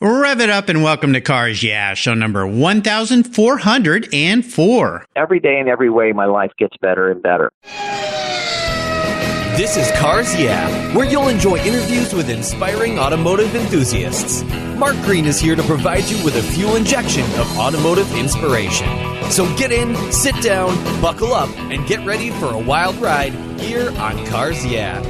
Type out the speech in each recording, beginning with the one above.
Rev it up and welcome to Cars Yeah, show number 1404. Every day in every way, my life gets better and better. This is Cars Yeah, where you'll enjoy interviews with inspiring automotive enthusiasts. Mark Green is here to provide you with a fuel injection of automotive inspiration. So get in, sit down, buckle up, and get ready for a wild ride here on Cars Yeah.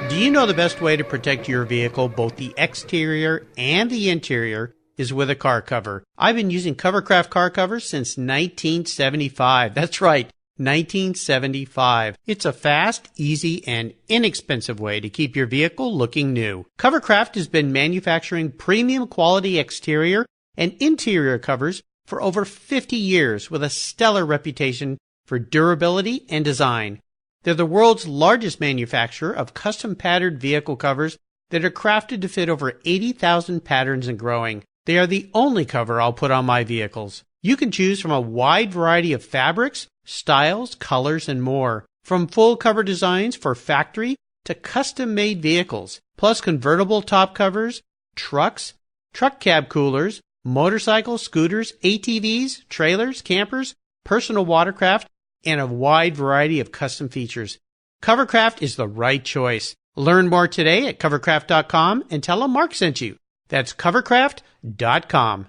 Do you know the best way to protect your vehicle, both the exterior and the interior, is with a car cover? I've been using Covercraft car covers since 1975. That's right, 1975. It's a fast, easy, and inexpensive way to keep your vehicle looking new. Covercraft has been manufacturing premium quality exterior and interior covers for over 50 years with a stellar reputation for durability and design. They're the world's largest manufacturer of custom patterned vehicle covers that are crafted to fit over 80,000 patterns and growing. They are the only cover I'll put on my vehicles. You can choose from a wide variety of fabrics, styles, colors, and more. From full cover designs for factory to custom-made vehicles, plus convertible top covers, trucks, truck cab coolers, motorcycles, scooters, ATVs, trailers, campers, personal watercraft, and a wide variety of custom features. Covercraft is the right choice. Learn more today at covercraft.com and tell them Mark sent you. That's covercraft.com.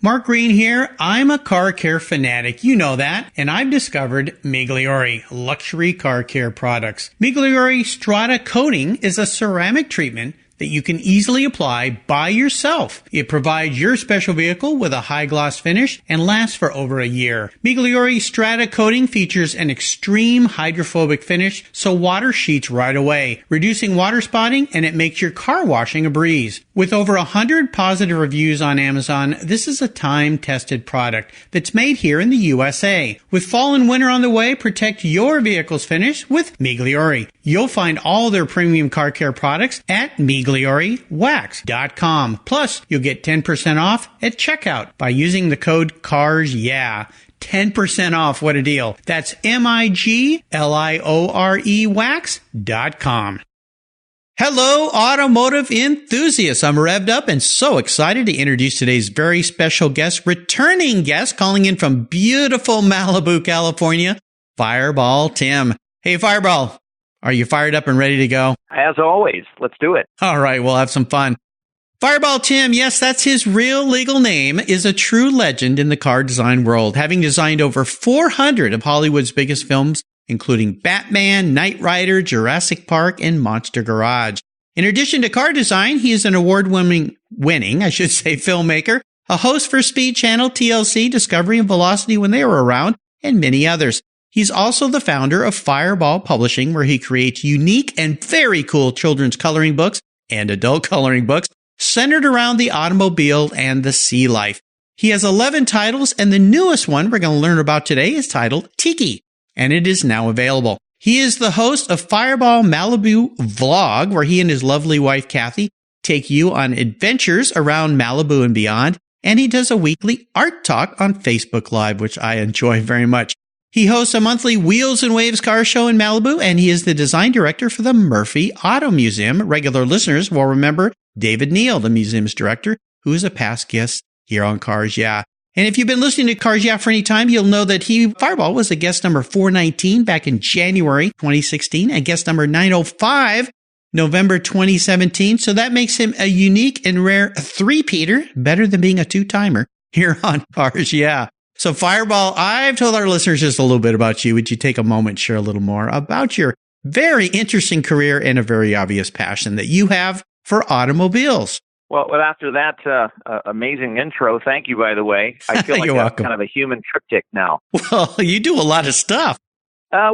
Mark Green here. I'm a car care fanatic. You know that. And I've discovered Migliore luxury car care products. Migliore Strata Coating is a ceramic treatment that you can easily apply by yourself. It provides your special vehicle with a high gloss finish and lasts for over a year. Migliore Strata Coating features an extreme hydrophobic finish so water sheets right away, reducing water spotting, and it makes your car washing a breeze. With over 100 positive reviews on Amazon, this is a time-tested product that's made here in the USA. With fall and winter on the way, protect your vehicle's finish with Migliore. You'll find all their premium car care products at MiglioreWax.com. Plus, you'll get 10% off at checkout by using the code CARSYEAH. 10% off. What a deal. That's MiglioreWax.com. Hello, automotive enthusiasts. I'm revved up and so excited to introduce today's very special guest, returning guest, calling in from beautiful Malibu, California, Fireball Tim. Hey, Fireball. Are you fired up and ready to go? As always, let's do it. All right, we'll have some fun. Fireball Tim, yes, that's his real legal name, is a true legend in the car design world, having designed over 400 of Hollywood's biggest films, including Batman, Knight Rider, Jurassic Park, and Monster Garage. In addition to car design, he is an award-winning filmmaker, a host for Speed Channel, TLC, Discovery, and Velocity when they were around, and many others. He's also the founder of Fireball Publishing, where he creates unique and very cool children's coloring books and adult coloring books centered around the automobile and the sea life. He has 11 titles, and the newest one we're going to learn about today is titled Tiki, and it is now available. He is the host of Fireball Malibu Vlog, where he and his lovely wife, Kathy, take you on adventures around Malibu and beyond, and he does a weekly art talk on Facebook Live, which I enjoy very much. He hosts a monthly Wheels and Waves car show in Malibu, and he is the design director for the Murphy Auto Museum. Regular listeners will remember David Neal, the museum's director, who is a past guest here on Cars Yeah. And if you've been listening to Cars Yeah for any time, you'll know that Fireball was a guest number 419 back in January 2016, and guest number 905 November 2017. So that makes him a unique and rare three-peater, better than being a two-timer here on Cars Yeah. So Fireball, I've told our listeners just a little bit about you. Would you take a moment, share a little more about your very interesting career and a very obvious passion that you have for automobiles? Well, after that amazing intro, thank you, by the way. I feel like that's kind of a human triptych now. Well, you do a lot of stuff.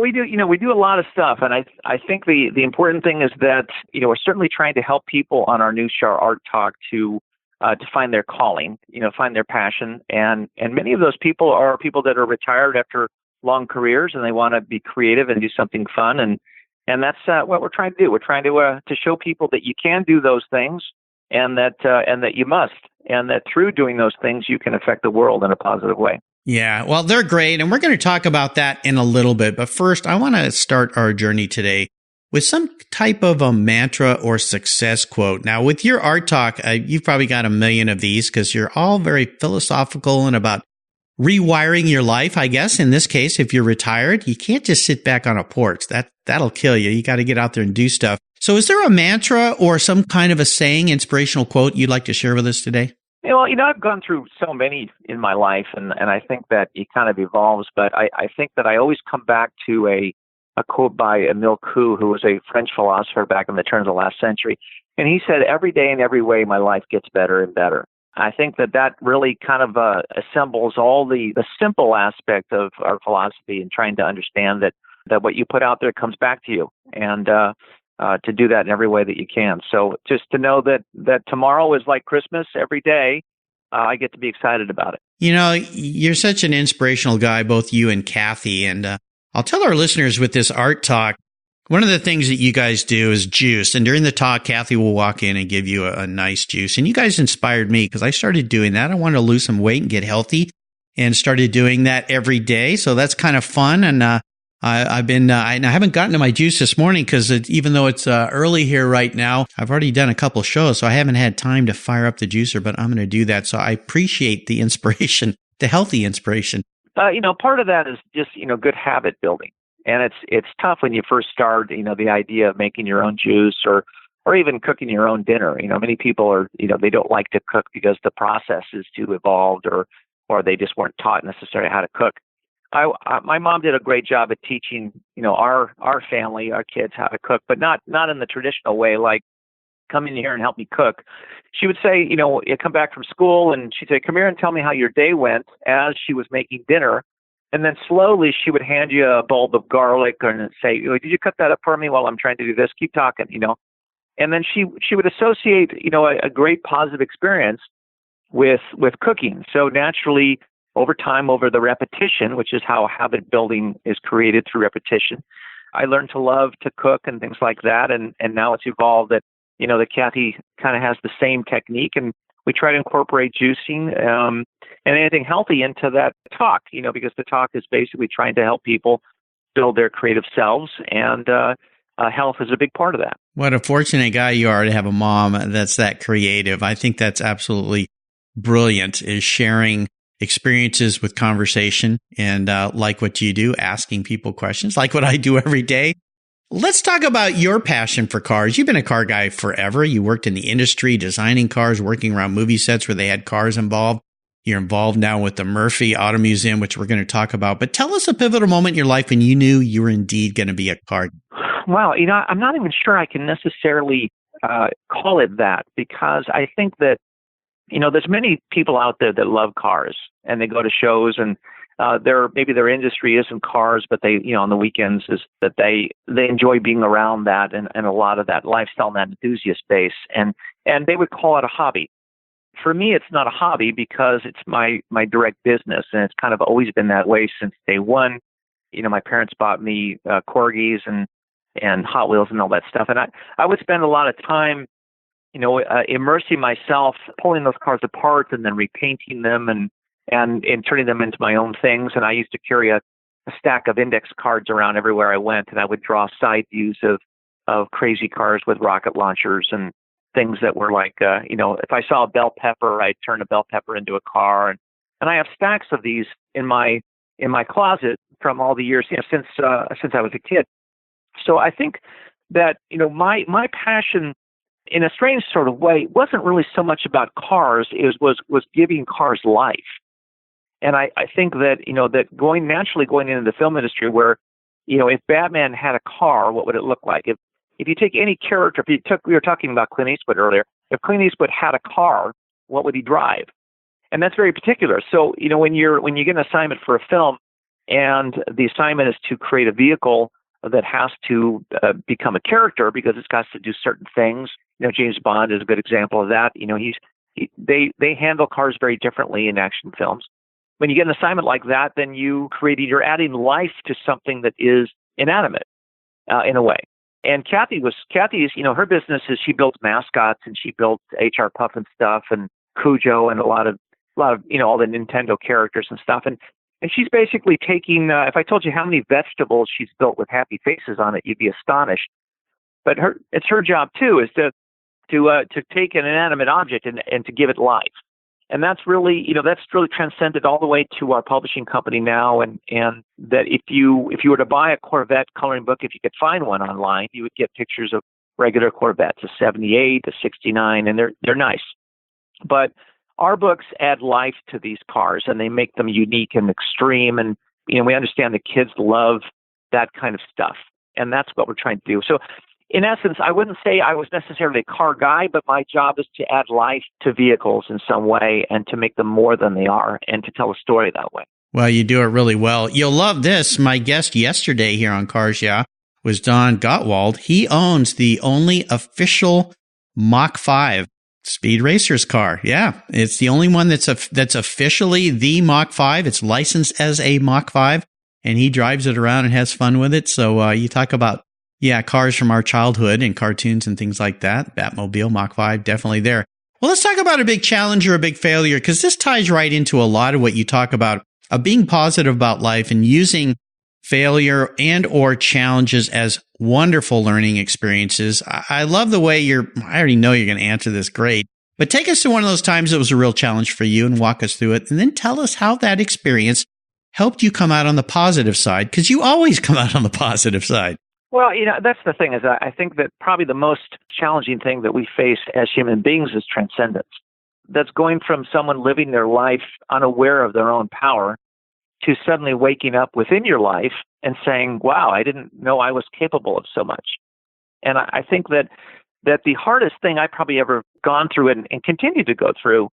We do a lot of stuff. And I think the important thing is that, we're certainly trying to help people on our new show, Art Talk, to find their calling, find their passion. And many of those people are people that are retired after long careers and they want to be creative and do something fun. And that's what we're trying to do. We're trying to show people that you can do those things and that you must, and that through doing those things, you can affect the world in a positive way. Yeah, well, they're great. And we're going to talk about that in a little bit. But first, I want to start our journey today with some type of a mantra or success quote. Now, with your art talk, you've probably got a million of these because you're all very philosophical and about rewiring your life. I guess in this case, if you're retired, you can't just sit back on a porch. That'll kill you. You got to get out there and do stuff. So is there a mantra or some kind of a saying, inspirational quote you'd like to share with us today? Well, I've gone through so many in my life, and I think that it kind of evolves, but I think that I always come back to a quote by Emile Coué, who was a French philosopher back in the turn of the last century. And he said, every day in every way, my life gets better and better. I think that really kind of assembles all the simple aspect of our philosophy and trying to understand that what you put out there comes back to you, and to do that in every way that you can. So just to know that tomorrow is like Christmas every day, I get to be excited about it. You're such an inspirational guy, both you and Kathy. And I'll tell our listeners with this art talk, one of the things that you guys do is juice. And during the talk, Kathy will walk in and give you a nice juice. And you guys inspired me because I started doing that. I wanted to lose some weight and get healthy and started doing that every day. So that's kind of fun. And I haven't gotten to my juice this morning because even though it's early here right now, I've already done a couple shows. So I haven't had time to fire up the juicer, but I'm going to do that. So I appreciate the inspiration, the healthy inspiration. Part of that is just, good habit building. And it's tough when you first start, the idea of making your own juice or even cooking your own dinner. Many people they don't like to cook because the process is too involved or they just weren't taught necessarily how to cook. My mom did a great job at teaching, our family, our kids how to cook, but not in the traditional way, like come in here and help me cook. She would say, you come back from school and she'd say, come here and tell me how your day went as she was making dinner. And then slowly she would hand you a bulb of garlic and say, did you cut that up for me while I'm trying to do this? Keep talking, And then she would associate, a great positive experience with cooking. So naturally, over time, over the repetition, which is how habit building is created through repetition, I learned to love to cook and things like that. And now it's evolved that, that Kathy kind of has the same technique, and we try to incorporate juicing and anything healthy into that talk, because the talk is basically trying to help people build their creative selves, and health is a big part of that. What a fortunate guy you are to have a mom that's that creative. I think that's absolutely brilliant, is sharing experiences with conversation and like what you do, asking people questions, like what I do every day. Let's talk about your passion for cars. You've been a car guy forever. You worked in the industry, designing cars, working around movie sets where they had cars involved. You're involved now with the Murphy Auto Museum, which we're going to talk about. But tell us a pivotal moment in your life when you knew you were indeed going to be a car. Well, I'm not even sure I can necessarily call it that, because I think that, there's many people out there that love cars and they go to shows, and maybe their industry isn't cars, but they, on the weekends is that they enjoy being around that and a lot of that lifestyle and that enthusiast base. And they would call it a hobby. For me, it's not a hobby because it's my direct business, and it's kind of always been that way since day one. My parents bought me Corgis and Hot Wheels and all that stuff. And I would spend a lot of time, immersing myself, pulling those cars apart and then repainting them and turning them into my own things. And I used to carry a stack of index cards around everywhere I went, and I would draw side views of crazy cars with rocket launchers and things that were like, if I saw a bell pepper, I'd turn a bell pepper into a car. And I have stacks of these in my closet from all the years, since I was a kid. So I think that, my passion, in a strange sort of way, wasn't really so much about cars. It was giving cars life. And I think that, that going into the film industry where, if Batman had a car, what would it look like? If you take any character, we were talking about Clint Eastwood earlier. If Clint Eastwood had a car, what would he drive? And that's very particular. So, when you get an assignment for a film, and the assignment is to create a vehicle that has to become a character because it's got to do certain things. James Bond is a good example of that. They handle cars very differently in action films. When you get an assignment like that, then you're adding life to something that is inanimate in a way. And Kathy's, her business is she builds mascots, and she built HR Puff and stuff and Cujo and a lot of lot of, all the Nintendo characters and stuff. And she's basically taking, if I told you how many vegetables she's built with happy faces on it, you'd be astonished. But it's her job too, is to take an inanimate object and to give it life. And that's really, transcended all the way to our publishing company now. And that if you were to buy a Corvette coloring book, if you could find one online, you would get pictures of regular Corvettes, a 78, a 69, and they're nice. But our books add life to these cars, and they make them unique and extreme. And we understand the kids love that kind of stuff, and that's what we're trying to do. So, in essence, I wouldn't say I was necessarily a car guy, but my job is to add life to vehicles in some way and to make them more than they are and to tell a story that way. Well, you do it really well. You'll love this. My guest yesterday here on Cars Yeah was Don Gottwald. He owns the only official Mach 5 Speed Racers car. Yeah, it's the only one that's officially the Mach 5. It's licensed as a Mach 5, and he drives it around and has fun with it. So you talk about, cars from our childhood and cartoons and things like that. Batmobile, Mach 5, definitely there. Well, let's talk about a big challenge or a big failure, because this ties right into a lot of what you talk about, of being positive about life and using failure and or challenges as wonderful learning experiences. I love the way I already know you're going to answer this great, but take us to one of those times that was a real challenge for you and walk us through it. And then tell us how that experience helped you come out on the positive side, because you always come out on the positive side. Well, that's the thing, is I think that probably the most challenging thing that we face as human beings is transcendence. That's going from someone living their life unaware of their own power to suddenly waking up within your life and saying, wow, I didn't know I was capable of so much. And I think that the hardest thing I probably ever gone through and continue to go through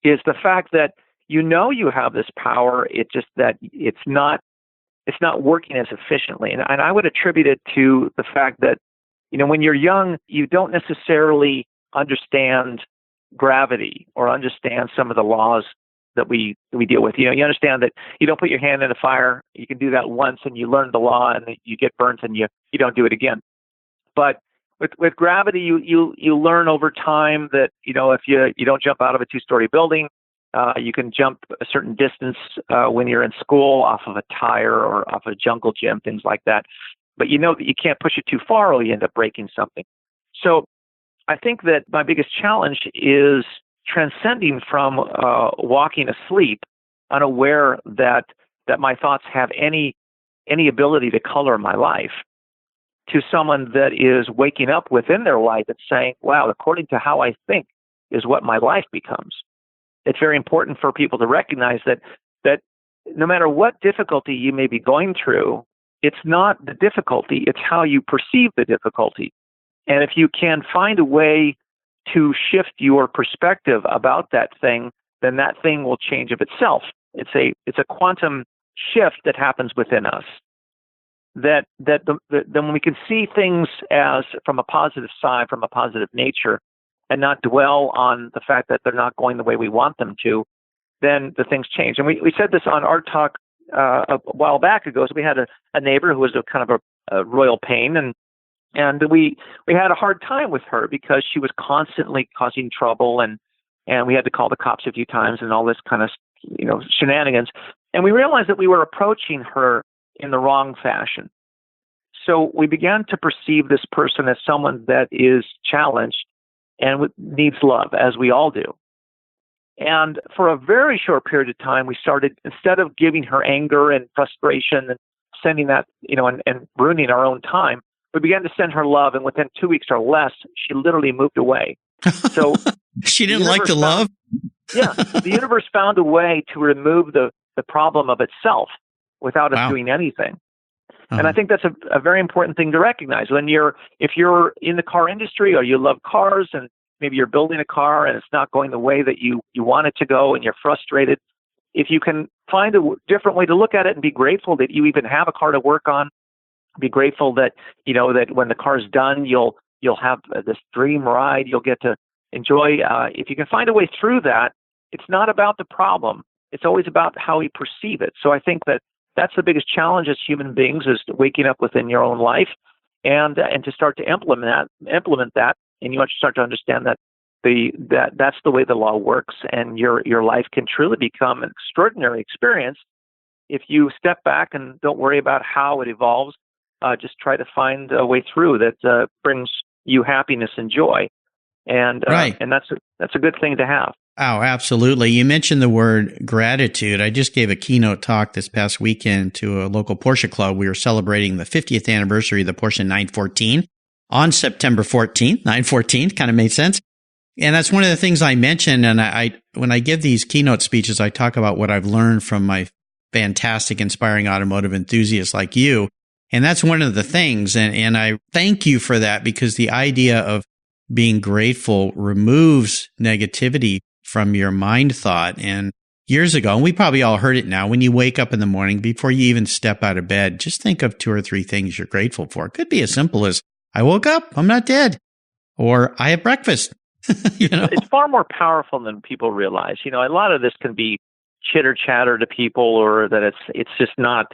is the fact that you have this power, it's just that it's not working as efficiently. And I would attribute it to the fact that, when you're young, you don't necessarily understand gravity or understand some of the laws that we deal with. You understand that you don't put your hand in a fire. You can do that once and you learn the law and you get burnt and you don't do it again. But with gravity, you learn over time that, if you don't jump out of a 2-story building, you can jump a certain distance when you're in school off of a tire or off a jungle gym, things like that. But you know that you can't push it too far or you end up breaking something. So I think that my biggest challenge is transcending from walking asleep, unaware that my thoughts have any ability to color my life, to someone that is waking up within their life and saying, wow, according to how I think is what my life becomes. It's very important for people to recognize that no matter what difficulty you may be going through, it's not the difficulty, it's how you perceive the difficulty. And if you can find a way to shift your perspective about that thing, then that thing will change of itself. It's a quantum shift that happens within us. Then when we can see things as from a positive side, from a positive nature, and not dwell on the fact that they're not going the way we want them to, then the things change. And we said this on Art Talk a while back ago. So we had a neighbor who was a kind of a royal pain, and we had a hard time with her because she was constantly causing trouble, and we had to call the cops a few times and all this kind of shenanigans. And we realized that we were approaching her in the wrong fashion. So we began to perceive this person as someone that is challenged and needs love, as we all do. And for a very short period of time, we started, instead of giving her anger and frustration and sending that, and ruining our own time, we began to send her love. And within 2 weeks or less, she literally moved away. So she didn't like the love? Yeah. The universe found a way to remove the problem of itself without us doing anything. Uh-huh. And I think that's a very important thing to recognize. If you're in the car industry or you love cars and maybe you're building a car and it's not going the way that you want it to go and you're frustrated, if you can find a different way to look at it and be grateful that you even have a car to work on, be grateful that, that when the car's done, you'll have this dream ride you'll get to enjoy. If you can find a way through that, it's not about the problem. It's always about how you perceive it. So I think that's the biggest challenge as human beings, is waking up within your own life and to start to implement that. And you want to start to understand that that's the way the law works, and your life can truly become an extraordinary experience if you step back and don't worry about how it evolves. Just try to find a way through that brings you happiness and joy, and Right. and that's a good thing to have. Oh, absolutely. You mentioned the word gratitude. I just gave a keynote talk this past weekend to a local Porsche club. We were celebrating the 50th anniversary of the Porsche 914 on September 14th. 914 kind of made sense. And that's one of the things I mentioned. And I when I give these keynote speeches, I talk about what I've learned from my fantastic, inspiring automotive enthusiasts like you. And that's one of the things. And I thank you for that, because the idea of being grateful removes negativity from your mind thought. And years ago, and we probably all heard it now, when you wake up in the morning, before you even step out of bed, just think of 2 or 3 things you're grateful for. It could be as simple as, I woke up, I'm not dead, or I have breakfast. It's far more powerful than people realize. A lot of this can be chitter chatter to people, or that it's just not,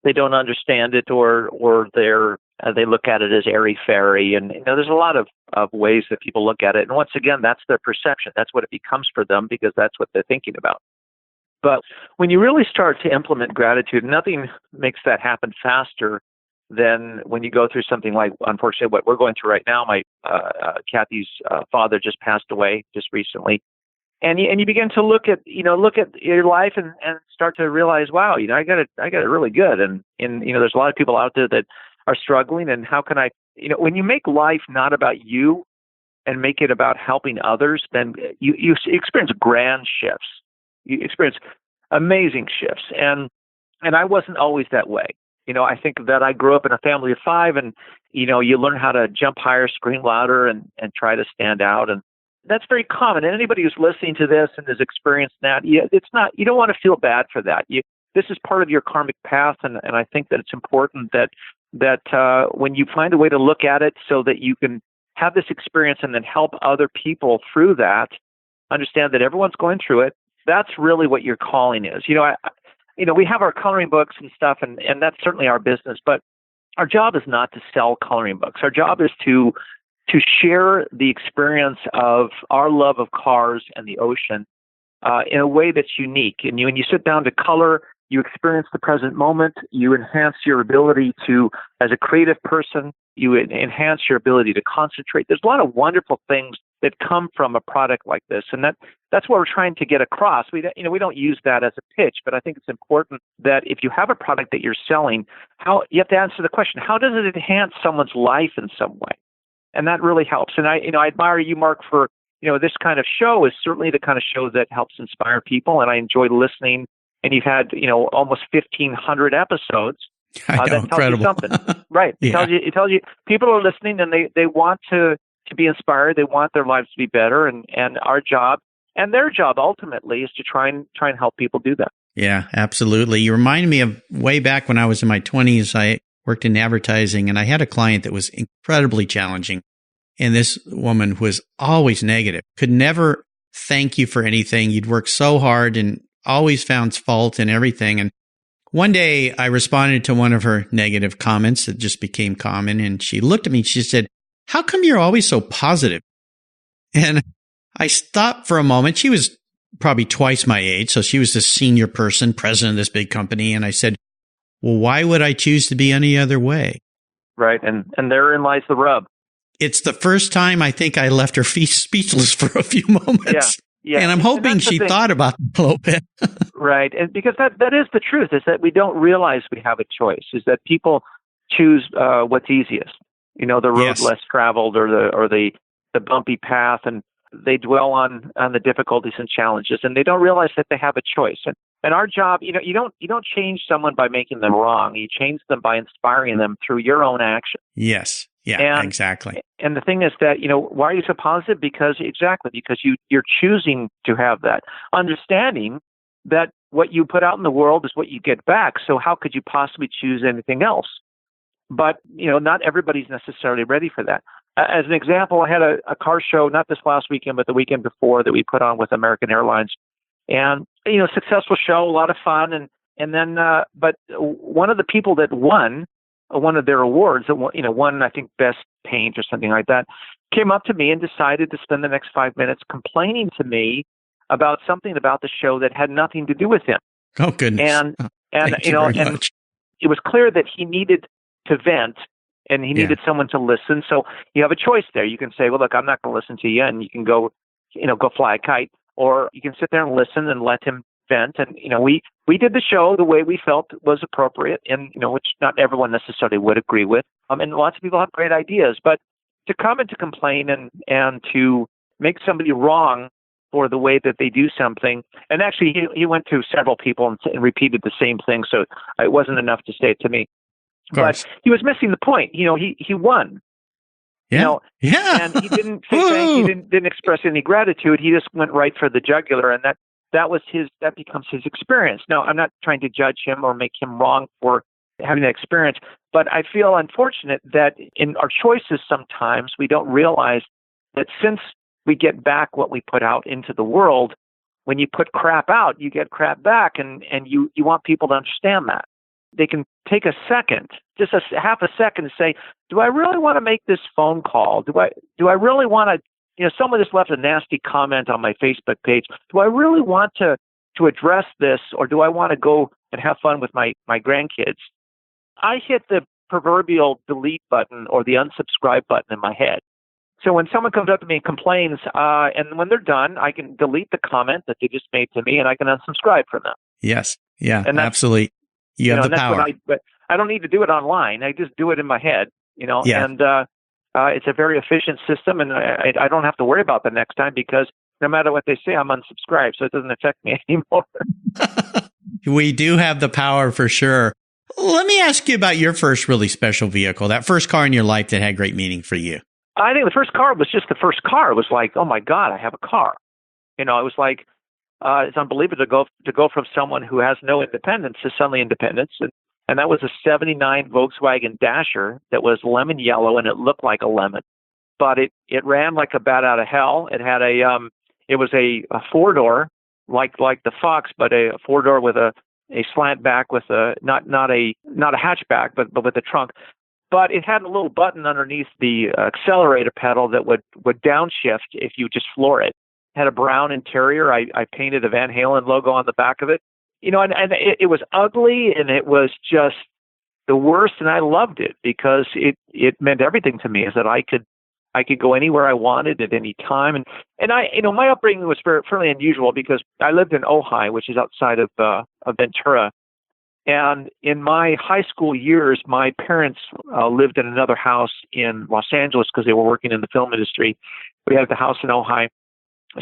they don't understand it, or they look at it as airy fairy. And there's a lot of ways that people look at it. And once again, that's their perception. That's what it becomes for them, because that's what they're thinking about. But when you really start to implement gratitude, nothing makes that happen faster than when you go through something like, unfortunately, what we're going through right now. My Kathy's father just passed away just recently, and you begin to look at your life and start to realize, wow, I got it really good, and there's a lot of people out there that are struggling, and how can I, when you make life not about you and make it about helping others, then you experience grand shifts. You experience amazing shifts, and I wasn't always that way. I think that I grew up in a family of 5, and, you learn how to jump higher, scream louder, and try to stand out. And that's very common. And anybody who's listening to this and has experienced that, it's not, you don't want to feel bad for that. This is part of your karmic path. And I think that it's important that when you find a way to look at it so that you can have this experience and then help other people through that, understand that everyone's going through it. That's really what your calling is. We have our coloring books and stuff, and that's certainly our business. But our job is not to sell coloring books. Our job is to share the experience of our love of cars and the ocean in a way that's unique. And when you sit down to color, you experience the present moment. You enhance your ability to, as a creative person, you enhance your ability to concentrate. There's a lot of wonderful things that come from a product like this, and that's what we're trying to get across. We don't use that as a pitch, but I think it's important that if you have a product that you're selling, you have to answer the question: how does it enhance someone's life in some way? And that really helps. And I admire you, Mark, for this kind of show is certainly the kind of show that helps inspire people, and I enjoy listening. And you've had almost 1,500 episodes. That tells incredible. You something, right? Yeah. It tells you people are listening, and they want to be inspired. They want their lives to be better, and our job and their job ultimately is to try and help people do that. Yeah, absolutely. You remind me of way back when I was in my 20s. I worked in advertising, and I had a client that was incredibly challenging. And this woman was always negative, could never thank you for anything. You'd worked so hard and always found fault in everything. And one day I responded to one of her negative comments that just became common. And she looked at me and she said, "How come you're always so positive?" And I stopped for a moment. She was probably twice my age. So she was the senior person, president of this big company. And I said, "Well, why would I choose to be any other way?" Right. And therein lies the rub. It's the first time I think I left her speechless for a few moments. Yeah. And I'm hoping she thought about it a little bit. Right. And because that is the truth, is that we don't realize we have a choice, is that people choose what's easiest, the road less traveled, or the bumpy path, and they dwell on the difficulties and challenges, and they don't realize that they have a choice. And our job, you don't change someone by making them wrong. You change them by inspiring them through your own action. Yes. Yeah, exactly. And the thing is that, why are you so positive? Because you're choosing to have that understanding that what you put out in the world is what you get back. So how could you possibly choose anything else? But, not everybody's necessarily ready for that. As an example, I had a car show, not this last weekend, but the weekend before, that we put on with American Airlines. And, successful show, a lot of fun. And then, but one of the people that won one of their awards, won, I think, best paint or something like that. came up to me and decided to spend the next 5 minutes complaining to me about something about the show that had nothing to do with him. Oh, goodness. And Thank you very much. it was clear that he needed to vent and he needed someone to listen. So you have a choice there. You can say, well, look, I'm not going to listen to you, and you can go fly a kite, or you can sit there and listen and let him vent. And, we did the show the way we felt was appropriate, and, which not everyone necessarily would agree with. And lots of people have great ideas, but to come and to complain and to make somebody wrong for the way that they do something. And actually, he went to several people and repeated the same thing, so it wasn't enough to say it to me. But he was missing the point. He won. Yeah. And he didn't say thank you, didn't express any gratitude. He just went right for the jugular, and that becomes his experience. Now, I'm not trying to judge him or make him wrong for having that experience, but I feel unfortunate that in our choices sometimes we don't realize that since we get back what we put out into the world, when you put crap out, you get crap back, and you want people to understand that. They can take a second, just half a second, to say, do I really want to make this phone call? Do I really want to, someone just left a nasty comment on my Facebook page. Do I really want to address this, or do I want to go and have fun with my grandkids? I hit the proverbial delete button or the unsubscribe button in my head. So when someone comes up to me and complains, and when they're done, I can delete the comment that they just made to me, and I can unsubscribe from them. Yes. Yeah, absolutely. You have the power. But I don't need to do it online. I just do it in my head, and it's a very efficient system, and I don't have to worry about the next time, because no matter what they say, I'm unsubscribed, so it doesn't affect me anymore. We do have the power for sure. Let me ask you about your first really special vehicle, that first car in your life that had great meaning for you. I think the first car was just the first car. It was like, oh my God, I have a car. It was like, it's unbelievable to go from someone who has no independence to suddenly independence. And that was a 79 Volkswagen Dasher that was lemon yellow, and it looked like a lemon, but it ran like a bat out of hell. It had it was a 4-door, like the Fox, but a 4-door with a slant back with not a hatchback, but with a trunk. But it had a little button underneath the accelerator pedal that would downshift if you just floor it. It had a brown interior. I painted a Van Halen logo on the back of it. And it was ugly, and it was just the worst, and I loved it because it meant everything to me, is that I could go anywhere I wanted at any time. And I, my upbringing was fairly unusual because I lived in Ojai, which is outside of Ventura. And in my high school years, my parents lived in another house in Los Angeles because they were working in the film industry. We had the house in Ojai.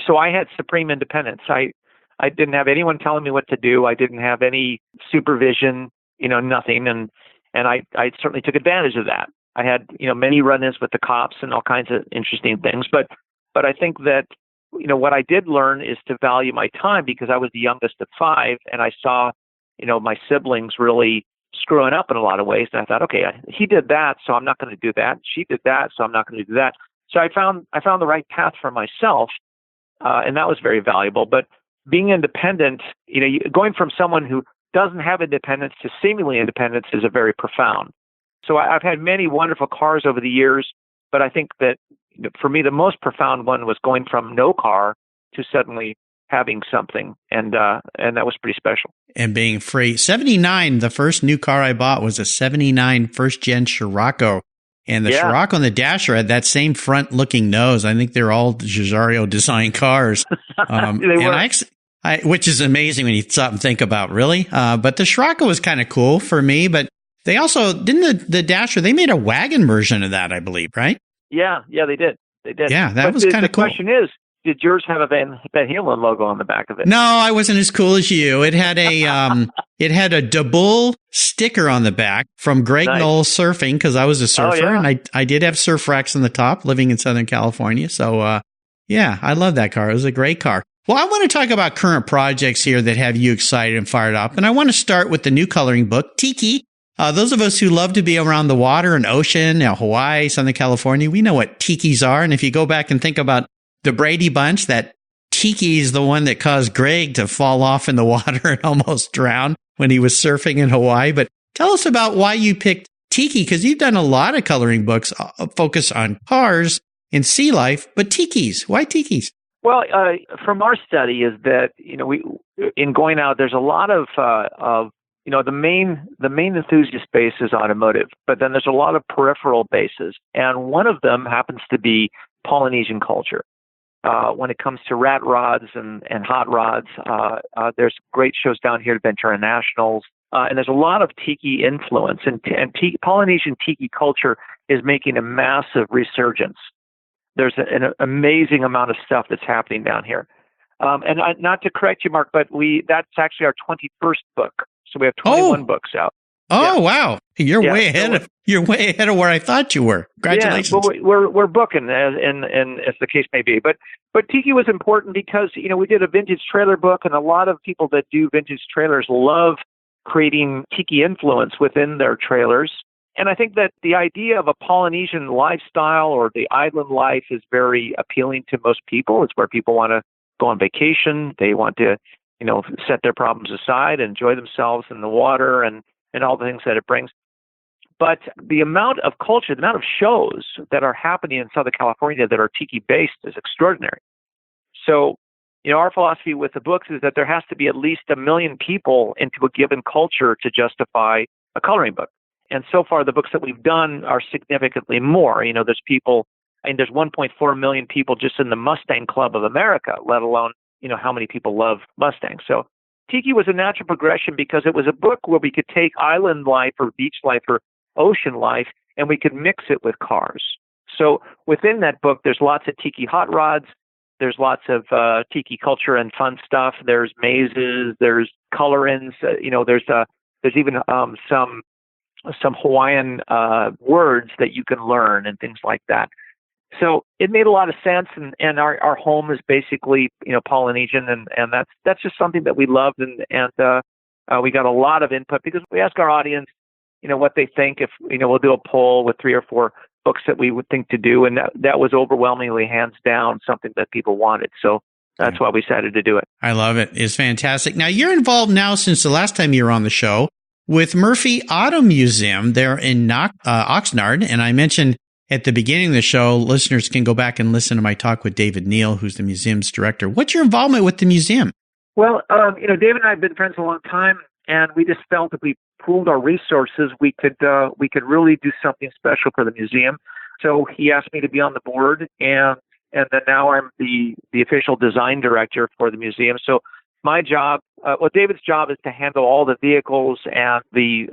So I had supreme independence. I didn't have anyone telling me what to do. I didn't have any supervision, nothing. And I certainly took advantage of that. I had, many run-ins with the cops and all kinds of interesting things. But I think that, what I did learn is to value my time, because I was the youngest of 5, and I saw, my siblings really screwing up in a lot of ways. And I thought, okay, he did that, so I'm not going to do that. She did that, so I'm not going to do that. So I found the right path for myself, and that was very valuable. But being independent, going from someone who doesn't have independence to seemingly independence is a very profound. So I've had many wonderful cars over the years, but I think that for me, the most profound one was going from no car to suddenly having something, and that was pretty special. And being free. 79, the first new car I bought was a 79 first-gen Scirocco. And the Scirocco and the Dasher had that same front-looking nose. I think they're all Giugiaro design cars. Which is amazing when you stop and think about, really. But the Scirocco was kind of cool for me. But they also, didn't the Dasher, they made a wagon version of that, I believe, right? Yeah, they did. Yeah, that was kind of cool. The question is, did yours have a Van Halen logo on the back of it? No, I wasn't as cool as you. It had a De Bull sticker on the back from Greg Knoll Surfing, because I was a surfer, and I did have surf racks on the top living in Southern California. So, I love that car. It was a great car. Well, I want to talk about current projects here that have you excited and fired up. And I want to start with the new coloring book, Tiki. Those of us who love to be around the water and ocean, Hawaii, Southern California, we know what tikis are. And if you go back and think about the Brady Bunch, that tiki is the one that caused Greg to fall off in the water and almost drown when he was surfing in Hawaii. But tell us about why you picked Tiki, because you've done a lot of coloring books focused on cars, and sea life, but tikis. Why tikis? Well, from our study is that, we in going out, there's a lot of the main enthusiast base is automotive, but then there's a lot of peripheral bases, and one of them happens to be Polynesian culture. When it comes to rat rods and hot rods, there's great shows down here at Ventura Nationals, and there's a lot of tiki influence, and Polynesian tiki culture is making a massive resurgence. There's an amazing amount of stuff that's happening down here. And not to correct you, Mark, but that's actually our 21st book. So we have 21 books out. Oh, yeah. Wow. You're way ahead of where I thought you were. Congratulations. Yeah, well, we're booking, and as the case may be. But tiki was important because, we did a vintage trailer book, and a lot of people that do vintage trailers love creating tiki influence within their trailers. And I think that the idea of a Polynesian lifestyle or the island life is very appealing to most people. It's where people want to go on vacation. They want to, set their problems aside, enjoy themselves in the water and all the things that it brings. But the amount of culture, the amount of shows that are happening in Southern California that are tiki-based is extraordinary. So, our philosophy with the books is that there has to be at least 1 million people into a given culture to justify a coloring book. And so far, the books that we've done are significantly more. There's people, there's 1.4 million people just in the Mustang Club of America, let alone, how many people love Mustangs. So tiki was a natural progression because it was a book where we could take island life or beach life or ocean life, and we could mix it with cars. So within that book, there's lots of tiki hot rods. There's lots of tiki culture and fun stuff. There's mazes. There's color-ins. There's even some Hawaiian words that you can learn and things like that. So it made a lot of sense, and our home is basically Polynesian, and that's just something that we loved, and we got a lot of input because we ask our audience, what they think. If we'll do a poll with 3 or 4 books that we would think to do, and that was overwhelmingly hands down something that people wanted. So that's why we decided to do it. I love it. It's fantastic. Now you're involved now since the last time you were on the show with Murphy Auto Museum there in Oxnard. And I mentioned at the beginning of the show, listeners can go back and listen to my talk with David Neal, who's the museum's director. What's your involvement with the museum? Well, David and I have been friends a long time, and we just felt if we pooled our resources, we could really do something special for the museum. So he asked me to be on the board, and then now I'm the official design director for the museum. So my job, David's job is to handle all the vehicles and the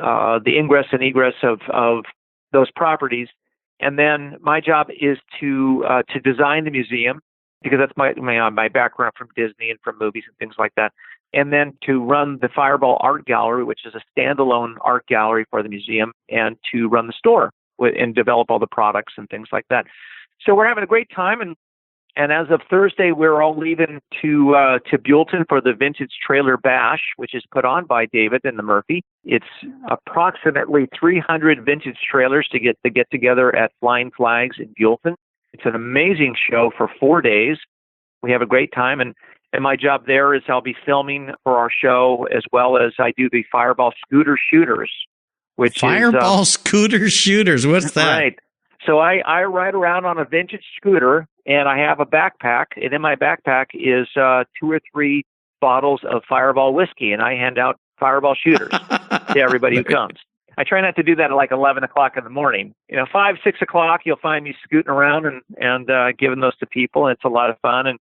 ingress and egress of those properties. And then my job is to design the museum, because that's my background from Disney and from movies and things like that. And then to run the Fireball Art Gallery, which is a standalone art gallery for the museum, and to run the store and develop all the products and things like that. So we're having a great time, and as of Thursday, we're all leaving to Buellton for the Vintage Trailer Bash, which is put on by David and the Murphy. It's approximately 300 vintage trailers to get together at Flying Flags in Buellton. It's an amazing show for 4 days. We have a great time, and my job there is I'll be filming for our show, as well as I do the Fireball Scooter Shooters, which Fireball Scooter Shooters. What's that? Right. So I ride around on a vintage scooter, and I have a backpack, and in my backpack is 2 or 3 bottles of Fireball whiskey, and I hand out Fireball shooters to everybody who comes. I try not to do that at like 11 o'clock in the morning. 5, 6 o'clock, you'll find me scooting around and giving those to people, and it's a lot of fun, and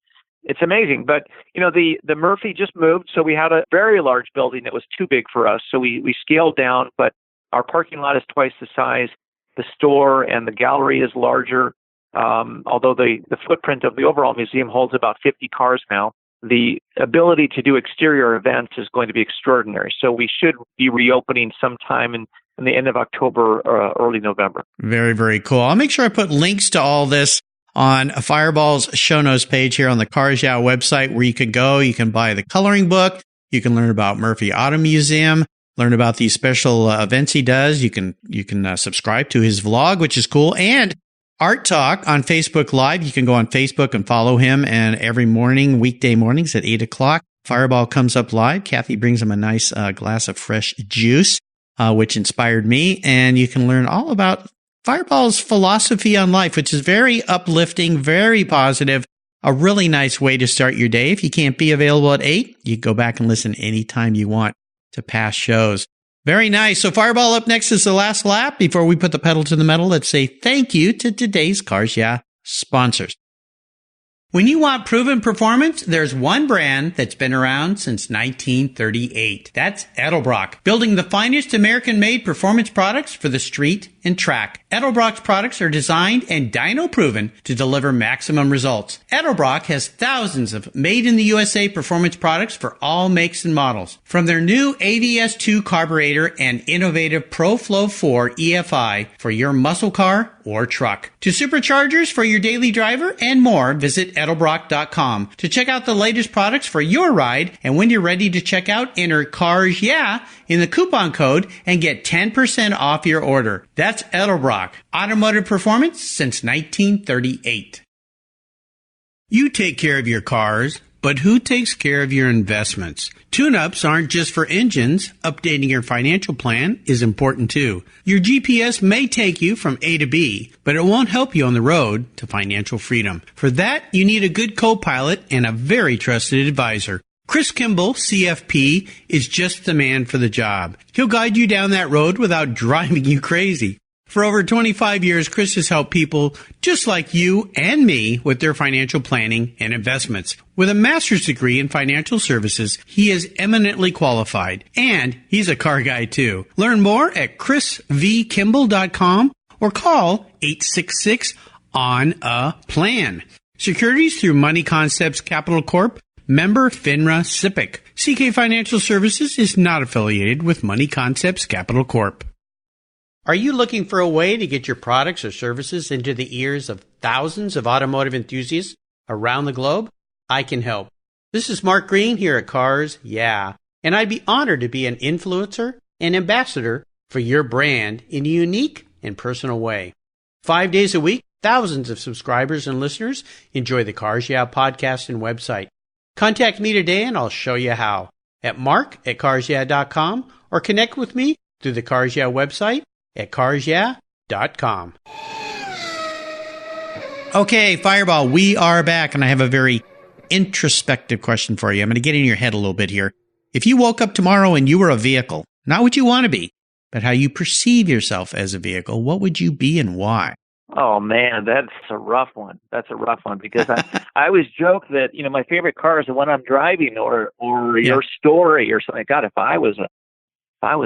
it's amazing. But, the Murphy just moved, so we had a very large building that was too big for us, so we scaled down, but our parking lot is twice the size. The store and the gallery is larger, although the footprint of the overall museum holds about 50 cars now. The ability to do exterior events is going to be extraordinary. So we should be reopening sometime in the end of October or early November. Very, very cool. I'll make sure I put links to all this on Fireball's show notes page here on the Cars Yeah website, where you could go. You can buy the coloring book. You can learn about Murphy Auto Museum. Learn about these special events he does. You can subscribe to his vlog, which is cool. And Art Talk on Facebook Live. You can go on Facebook and follow him. And every morning, weekday mornings at 8 o'clock, Fireball comes up live. Kathy brings him a nice glass of fresh juice, which inspired me. And you can learn all about Fireball's philosophy on life, which is very uplifting, very positive, a really nice way to start your day. If you can't be available at 8, you go back and listen anytime you want to past shows. Very nice. So Fireball up next is the last lap. Before we put the pedal to the metal, let's say thank you to today's Cars Yeah sponsors. When you want proven performance, there's one brand that's been around since 1938. That's Edelbrock, building the finest American-made performance products for the street and track. Edelbrock's products are designed and dyno-proven to deliver maximum results. Edelbrock has thousands of made-in-the-USA performance products for all makes and models. From their new AVS2 carburetor and innovative ProFlow 4 EFI for your muscle car or truck, to superchargers for your daily driver and more, visit Edelbrock.com to check out the latest products for your ride. And when you're ready to check out, enter Cars Yeah in the coupon code and get 10% off your order. That's Edelbrock, automotive performance since 1938. You take care of your cars, but who takes care of your investments? Tune-ups aren't just for engines. Updating your financial plan is important too. Your GPS may take you from A to B, but it won't help you on the road to financial freedom. For that, you need a good co-pilot and a very trusted advisor. Chris Kimball, CFP, is just the man for the job. He'll guide you down that road without driving you crazy. For over 25 years, Chris has helped people just like you and me with their financial planning and investments. With a master's degree in financial services, he is eminently qualified, and he's a car guy too. Learn more at chrisvkimball.com or call 866-ON-A-PLAN. Securities through Money Concepts Capital Corp., member FINRA SIPC. CK Financial Services is not affiliated with Money Concepts Capital Corp. Are you looking for a way to get your products or services into the ears of thousands of automotive enthusiasts around the globe? I can help. This is Mark Green here at Cars Yeah, and I'd be honored to be an influencer and ambassador for your brand in a unique and personal way. 5 days a week, thousands of subscribers and listeners enjoy the Cars Yeah podcast and website. Contact me today and I'll show you how at mark@carsyeah.com or connect with me through the Cars Yeah website at carsyeah.com. Okay, Fireball, we are back, and I have a very introspective question for you. I'm going to get in your head a little bit here. If you woke up tomorrow and you were a vehicle, not what you want to be, but how you perceive yourself as a vehicle, what would you be and why? Oh man, that's a rough one. That's a rough one because I always joke that, my favorite car is the one I'm driving or your story or something. God, if I was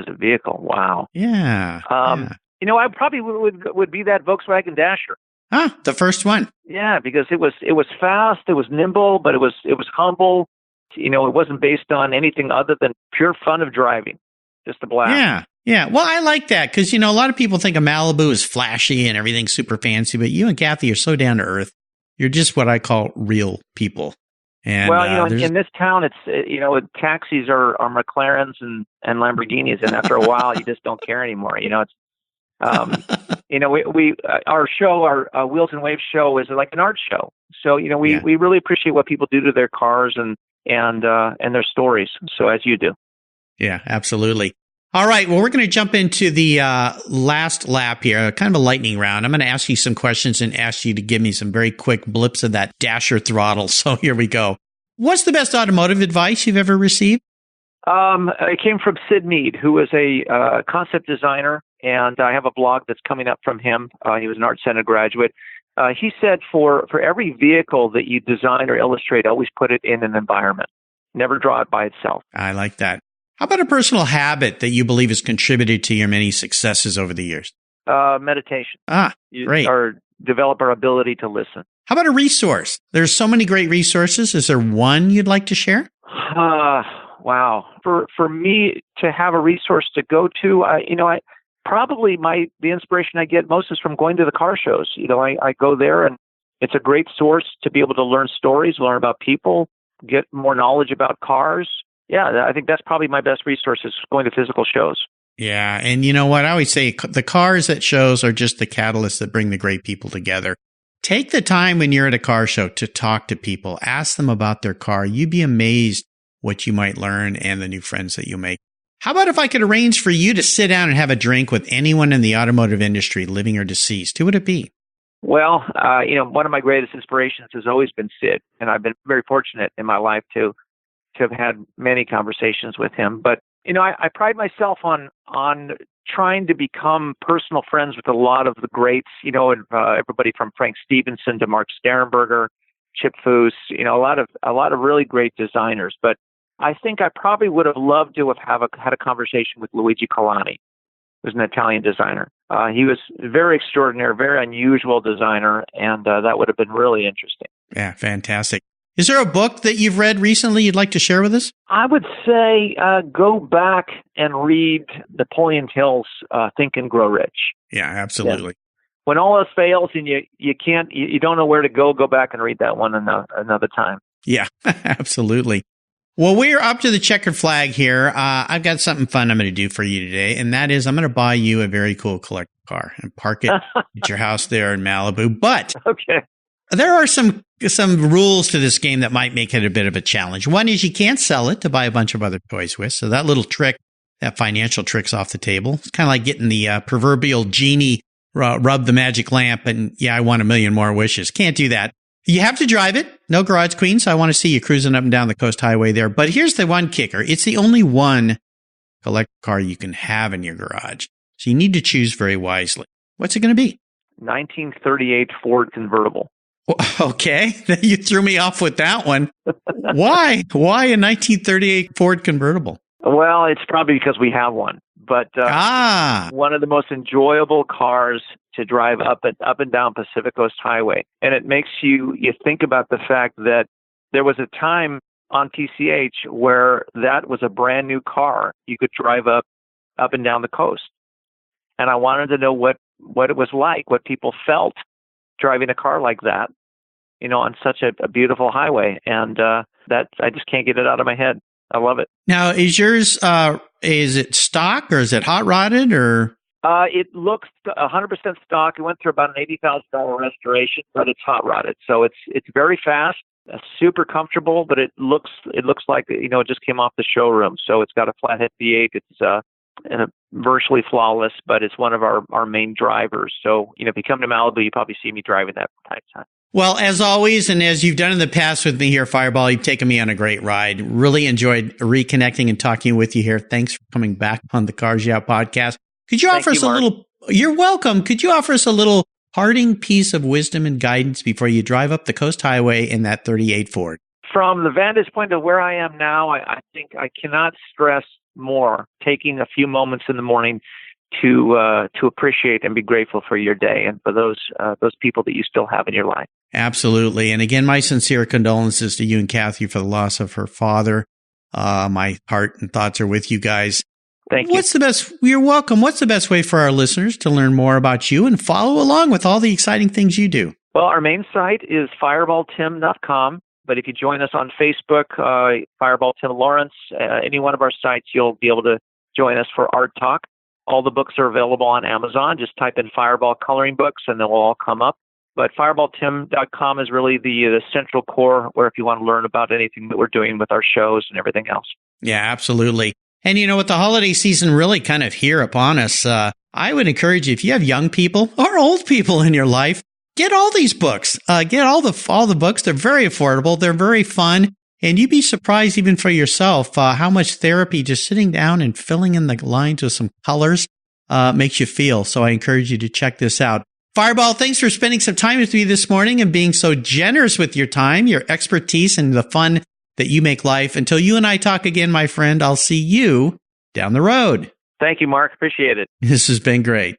a vehicle, wow. Yeah. I probably would be that Volkswagen Dasher. Ah, the first one. Yeah, because it was fast, it was nimble, but it was humble. It wasn't based on anything other than pure fun of driving. Just a blast. Yeah. Yeah. Well, I like that because, a lot of people think a Malibu is flashy and everything's super fancy, but you and Kathy are so down to earth. You're just what I call real people. And, in this town, it's taxis are McLarens and Lamborghinis, and after a while, you just don't care anymore. It's our show, our Wheels and Waves show, is like an art show. So we really appreciate what people do to their cars and their stories. So as you do. Yeah, absolutely. All right. Well, we're going to jump into the last lap here, kind of a lightning round. I'm going to ask you some questions and ask you to give me some very quick blips of that Dasher throttle. So here we go. What's the best automotive advice you've ever received? It came from Sid Mead, who is a concept designer, and I have a blog that's coming up from him. He was an Art Center graduate. He said for every vehicle that you design or illustrate, always put it in an environment. Never draw it by itself. I like that. How about a personal habit that you believe has contributed to your many successes over the years? Meditation. Great. Or develop our ability to listen. How about a resource? There's so many great resources. Is there one you'd like to share? Wow. For me to have a resource to go to, the inspiration I get most is from going to the car shows. I go there and it's a great source to be able to learn stories, learn about people, get more knowledge about cars. Yeah, I think that's probably my best resource is going to physical shows. Yeah, and you know what? I always say the cars at shows are just the catalysts that bring the great people together. Take the time when you're at a car show to talk to people. Ask them about their car. You'd be amazed what you might learn and the new friends that you make. How about if I could arrange for you to sit down and have a drink with anyone in the automotive industry, living or deceased? Who would it be? Well, one of my greatest inspirations has always been Sid, and I've been very fortunate in my life to have had many conversations with him. But, I pride myself on trying to become personal friends with a lot of the greats, everybody from Frank Stevenson to Mark Sterenberger, Chip Foose, a lot of really great designers. But I think I probably would have loved to have had a conversation with Luigi Colani, who's an Italian designer. He was very extraordinary, very unusual designer, and that would have been really interesting. Yeah, fantastic. Is there a book that you've read recently you'd like to share with us? I would say go back and read Napoleon Hill's Think and Grow Rich. Yeah, absolutely. Yeah. When all else fails and you don't know where to go back and read that one another time. Yeah, absolutely. Well, we're up to the checkered flag here. I've got something fun I'm going to do for you today, and that is I'm going to buy you a very cool collector car and park it at your house there in Malibu. But okay, there are some rules to this game that might make it a bit of a challenge. One is you can't sell it to buy a bunch of other toys with. So that little trick, that financial trick's off the table. It's kind of like getting the proverbial genie rub the magic lamp and, I want 1,000,000 more wishes. Can't do that. You have to drive it. No garage queen, so I want to see you cruising up and down the coast highway there. But here's the one kicker. It's the only one collector car you can have in your garage. So you need to choose very wisely. What's it going to be? 1938 Ford convertible. Okay. You threw me off with that one. Why? Why a 1938 Ford convertible? Well, it's probably because we have one. But one of the most enjoyable cars to drive up and down Pacific Coast Highway. And it makes you think about the fact that there was a time on PCH where that was a brand new car you could drive up and down the coast. And I wanted to know what it was like, what people felt driving a car like that, on such a beautiful highway. And that I just can't get it out of my head. I love it. Now, is yours, is it stock or is it hot rodded or? It looks 100% stock. It went through about an $80,000 restoration, but it's hot rodded. So it's very fast, super comfortable, but it looks like, it just came off the showroom. So it's got a flathead V8. It's virtually flawless, but it's one of our main drivers. So, if you come to Malibu, you probably see me driving that from time to time. Well, as always, and as you've done in the past with me here, Fireball, you've taken me on a great ride. Really enjoyed reconnecting and talking with you here. Thanks for coming back on the Cars Yeah podcast. Could you offer us a little, you're welcome. Could you offer us a little parting piece of wisdom and guidance before you drive up the Coast Highway in that 38 Ford? From the vantage point of where I am now, I think I cannot stress more taking a few moments in the morning to appreciate and be grateful for your day and for those people that you still have in your life. Absolutely. And again, my sincere condolences to you and Kathy for the loss of her father. My heart and thoughts are with you guys. Thank you. You're welcome. What's the best way for our listeners to learn more about you and follow along with all the exciting things you do? Well, our main site is fireballtim.com. But if you join us on Facebook, Fireball Tim Lawrence, any one of our sites, you'll be able to join us for Art Talk. All the books are available on Amazon. Just type in Fireball Coloring Books and they'll all come up. But fireballtim.com is really the central core where if you want to learn about anything that we're doing with our shows and everything else. Yeah, absolutely. And with the holiday season really kind of here upon us, I would encourage you, if you have young people or old people in your life, get all these books. Get all the books. They're very affordable. They're very fun. And you'd be surprised even for yourself how much therapy just sitting down and filling in the lines with some colors makes you feel. So I encourage you to check this out. Fireball, thanks for spending some time with me this morning and being so generous with your time, your expertise, and the fun that you make life. Until you and I talk again, my friend, I'll see you down the road. Thank you, Mark. Appreciate it. This has been great.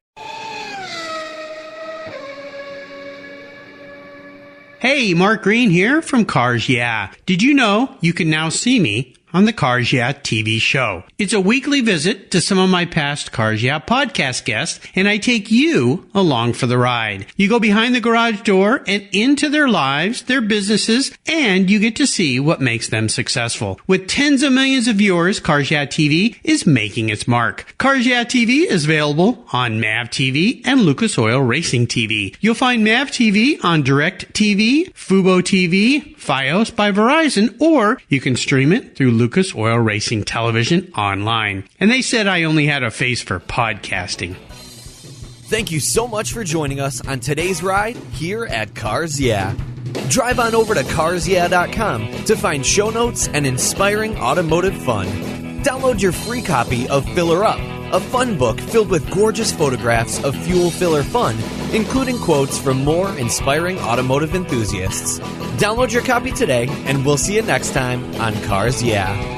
Hey, Mark Green here from Cars Yeah. Did you know you can now see me on the Cars Yeah TV show? It's a weekly visit to some of my past Cars Yeah podcast guests, and I take you along for the ride. You go behind the garage door and into their lives, their businesses, and you get to see what makes them successful. With tens of millions of viewers, Cars Yeah TV is making its mark. Cars Yeah TV is available on MAV TV and Lucas Oil Racing TV. You'll find MAV TV on Direct TV, Fubo TV, Fios by Verizon, or you can stream it through Lucas Oil Racing Television online, and they said I only had a face for podcasting. Thank you so much for joining us on today's ride here at Cars Yeah. Drive on over to carsyeah.com to find show notes and inspiring automotive fun. Download your free copy of Filler Up, a fun book filled with gorgeous photographs of fuel filler fun, including quotes from more inspiring automotive enthusiasts. Download your copy today, and we'll see you next time on Cars Yeah.